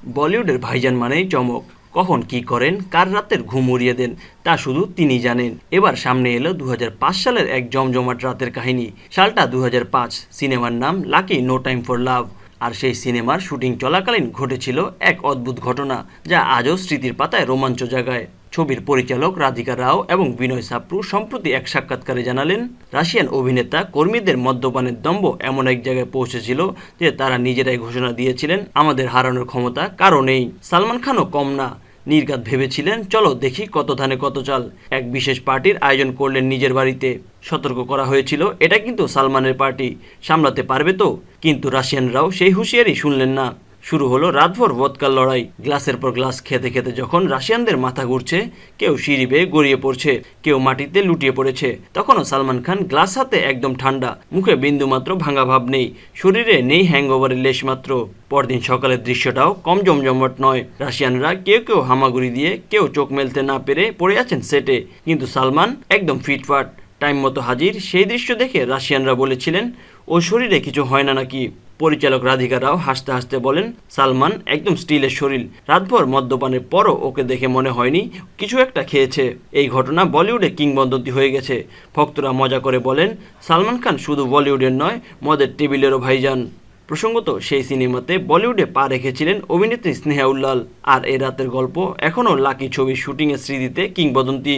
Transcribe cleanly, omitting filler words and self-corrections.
বলিউডের ভাইজান মানেই চমক। কখন কি করেন, কার রাতের ঘুম উড়িয়ে দেন, তা শুধু তিনি জানেন। এবার সামনে এলো 2005 সালের এক জমজমাট রাতের কাহিনী। সালটা 2005। সিনেমার নাম lucky no time for love. আর সেই সিনেমার শুটিং চলাকালীন ঘটেছিল এক অদ্ভুত ঘটনা, যা আজও স্মৃতির পাতায় রোমাঞ্চ জাগায়। ছবির পরিচালক রাধিকা রাও এবং বিনয় সাপ্রু সম্প্রতি এক সাক্ষাৎকারে জানালেন, রাশিয়ান অভিনেতা কর্মীদের মদ্যপানের দম্ভ এমন এক জায়গায় পৌঁছেছিল যে তারা নিজেরাই ঘোষণা দিয়েছিলেন, আমাদের হারানোর ক্ষমতা কারো নেই। সালমান খানও কম না, নির্ঘাত ভেবেছিলেন চলো দেখি কত ধানে কত চাল। এক বিশেষ পার্টির আয়োজন করলেন নিজের বাড়িতে। সতর্ক করা হয়েছিল এটা কিন্তু সালমানের পার্টি, সামলাতে পারবে তো। কিন্তু রাশিয়ানরাও সেই হুঁশিয়ারি শুনলেন না। শুরু হলো রাতভর ভোদকার লড়াই। গ্লাসের পর গ্লাস খেতে খেতে যখন রাশিয়ানদের মাথা ঘুরছে, কেউ সিঁড়ি বেয়ে গড়িয়ে পড়ছে, কেউ মাটিতে লুটিয়ে পড়েছে, তখনও সালমান খান গ্লাস হাতে একদম ঠান্ডা, মুখে বিন্দুমাত্র ভাঙা ভাব নেই, শরীরে নেই হ্যাংওভারের লেশ মাত্র। পরদিন সকালের দৃশ্যটাও কম জমজমাট নয়। রাশিয়ানরা কেউ কেউ হামাগুড়ি দিয়ে, কেউ চোখ মেলতে না পেরে পড়ে আছেন সেটে, কিন্তু সালমান একদম ফিটফাট, টাইম মতো হাজির। সেই দৃশ্য দেখে রাশিয়ানরা বলেছিলেন, ও শরীরে কিছু হয় না নাকি। পরিচালক রাধিকা রাও হাসতে হাসতে বলেন, সালমান একদম স্টিলের শরীর, রাতভর মদ্যপানের পরও ওকে দেখে মনে হয়নি কিছু একটা খেয়েছে। এই ঘটনা বলিউডে কিংবদন্তি হয়ে গেছে। ভক্তরা মজা করে বলেন, সালমান খান শুধু বলিউডের নয়, মদের টেবিলেরও ভাইজান। প্রসঙ্গত, সেই সিনেমাতে বলিউডে পা রেখেছিলেন অভিনেত্রী স্নেহা উল্লাল। আর এ রাতের গল্প এখনও লাকি ছবির শুটিংয়ের স্মৃতিতে কিংবদন্তি।